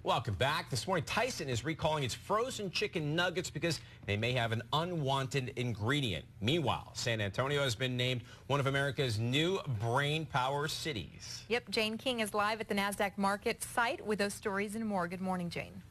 Welcome back. This morning, Tyson is recalling its frozen chicken nuggets because they may have an unwanted ingredient. Meanwhile, San Antonio has been named one of America's new brainpower cities. Yep, Jane King is live at the NASDAQ market site with those stories and more. Good morning, Jane.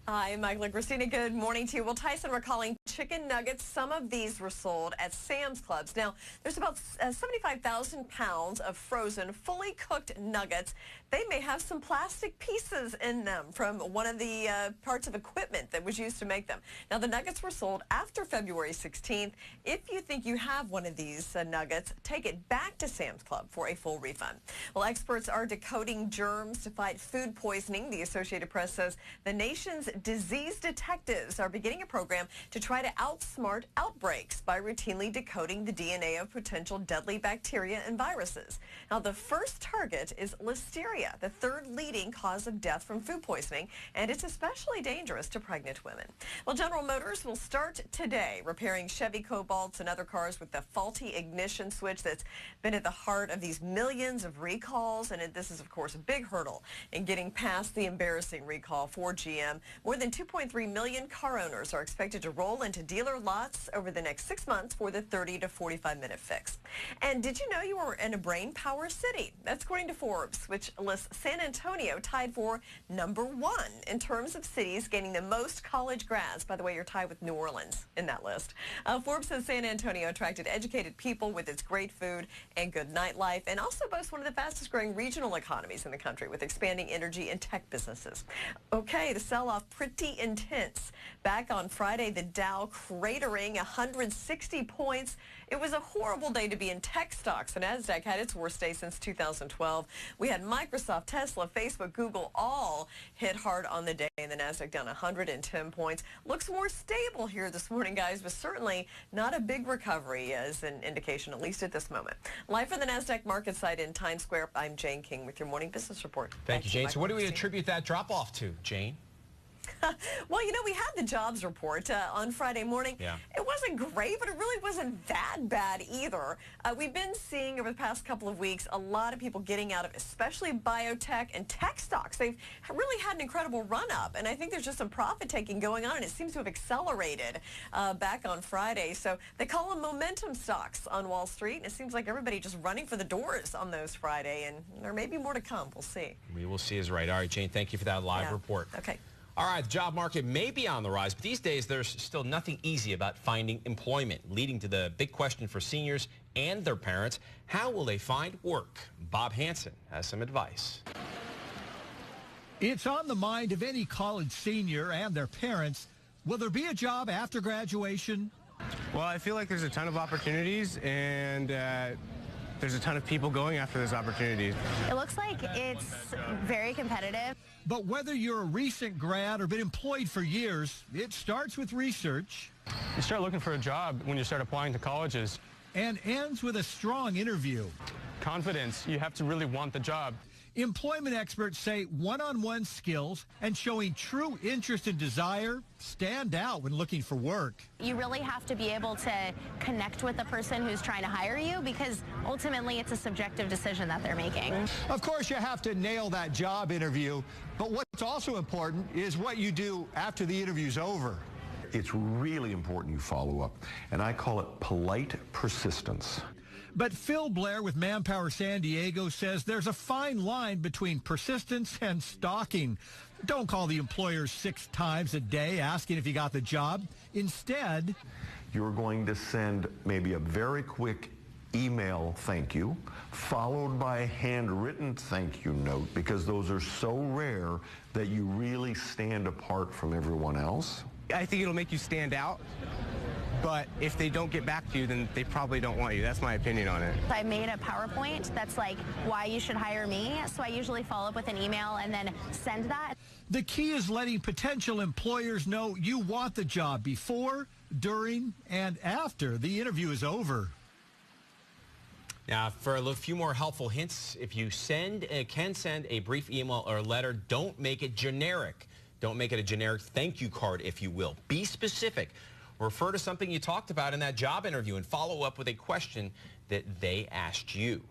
Hi, Michael and Christina. Good morning to you. Well, Tyson recalling chicken nuggets. Some of these were sold at Sam's Clubs. Now, there's about 75,000 pounds of frozen, fully cooked nuggets. They may have some plastic pieces in them from one of the parts of equipment that was used to make them. Now, the nuggets were sold after February 16th. If you think you have one of these nuggets, take it back to Sam's Club for a full refund. Well, experts are decoding germs to fight food poisoning. The Associated Press says the nation's disease detectives are beginning a program to try to outsmart outbreaks by routinely decoding the DNA of potential deadly bacteria and viruses. Now, the first target is listeria, the third leading cause of death from food poisoning, and it's especially dangerous to pregnant women. Well, General Motors will start today repairing Chevy Cobalts and other cars with the faulty ignition switch that's been at the heart of these millions of recalls, and this is, of course, a big hurdle in getting past the embarrassing recall for GM. More than 2.3 million car owners are expected to roll into dealer lots over the next 6 months for the 30 to 45-minute fix. And did you know you were in a brain power city? That's according to Forbes, which lists San Antonio tied for #1 in terms of cities gaining the most college grads. By the way, you're tied with New Orleans in that list. Forbes says San Antonio attracted educated people with its great food and good nightlife, and also boasts one of the fastest growing regional economies in the country with expanding energy and tech businesses. Okay, the sell-off pretty intense. Back on Friday, the Dow cratering 160 points. It was a horrible day to be in tech stocks. The NASDAQ had its worst day since 2012. We had Microsoft, Tesla, Facebook, Google all hit hard on the day, and the NASDAQ down 110 points. Looks more stable here this morning, guys, but certainly not a big recovery as an indication, at least at this moment. Live from the NASDAQ market site in Times Square, I'm Jane King with your morning business report. Thank you, Jane. So what do we attribute that drop-off to, Jane? Well, you know, we had the jobs report on Friday morning. Yeah. It wasn't great, but it really wasn't that bad either. We've been seeing over the past couple of weeks a lot of people getting out of especially biotech and tech stocks. They've really had an incredible run-up, and I think there's just some profit-taking going on, and it seems to have accelerated back on Friday. So they call them momentum stocks on Wall Street, and it seems like everybody just running for the doors on those Friday, and there may be more to come. We'll see. We will see is right. All right, Jane, thank you for that live report. Okay. All right, the job market may be on the rise, but these days there's still nothing easy about finding employment, leading to the big question for seniors and their parents: how will they find work? Bob Hansen has some advice. It's on the mind of any college senior and their parents. Will there be a job after graduation? Well, I feel like there's a ton of opportunities, and there's a ton of people going after those opportunities. It looks like it's very competitive. But whether you're a recent grad or been employed for years, it starts with research. You start looking for a job when you start applying to colleges. And ends with a strong interview. Confidence. You have to really want the job. Employment experts say one-on-one skills and showing true interest and desire stand out when looking for work. You really have to be able to connect with the person who's trying to hire you, because ultimately it's a subjective decision that they're making. Of course, you have to nail that job interview, but what's also important is what you do after the interview's over. It's really important you follow up, and I call it polite persistence. But Phil Blair with Manpower San Diego says there's a fine line between persistence and stalking. Don't call the employer 6 times a day asking if you got the job. Instead, you're going to send maybe a very quick email thank you, followed by a handwritten thank you note, because those are so rare that you really stand apart from everyone else. I think it'll make you stand out. But if they don't get back to you, then they probably don't want you. That's my opinion on it. I made a PowerPoint that's like why you should hire me. So I usually follow up with an email and then send that. The key is letting potential employers know you want the job before, during, and after the interview is over. Now, for a few more helpful hints, if you can send a brief email or letter, don't make it generic. Don't make it a generic thank you card, if you will. Be specific. Refer to something you talked about in that job interview and follow up with a question that they asked you.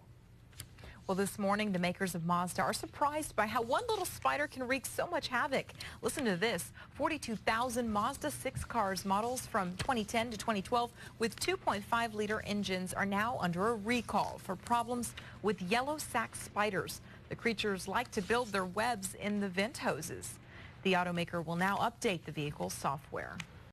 Well, this morning, the makers of Mazda are surprised by how one little spider can wreak so much havoc. Listen to this. 42,000 Mazda 6 cars models from 2010 to 2012 with 2.5-liter engines are now under a recall for problems with yellow sac spiders. The creatures like to build their webs in the vent hoses. The automaker will now update the vehicle's software.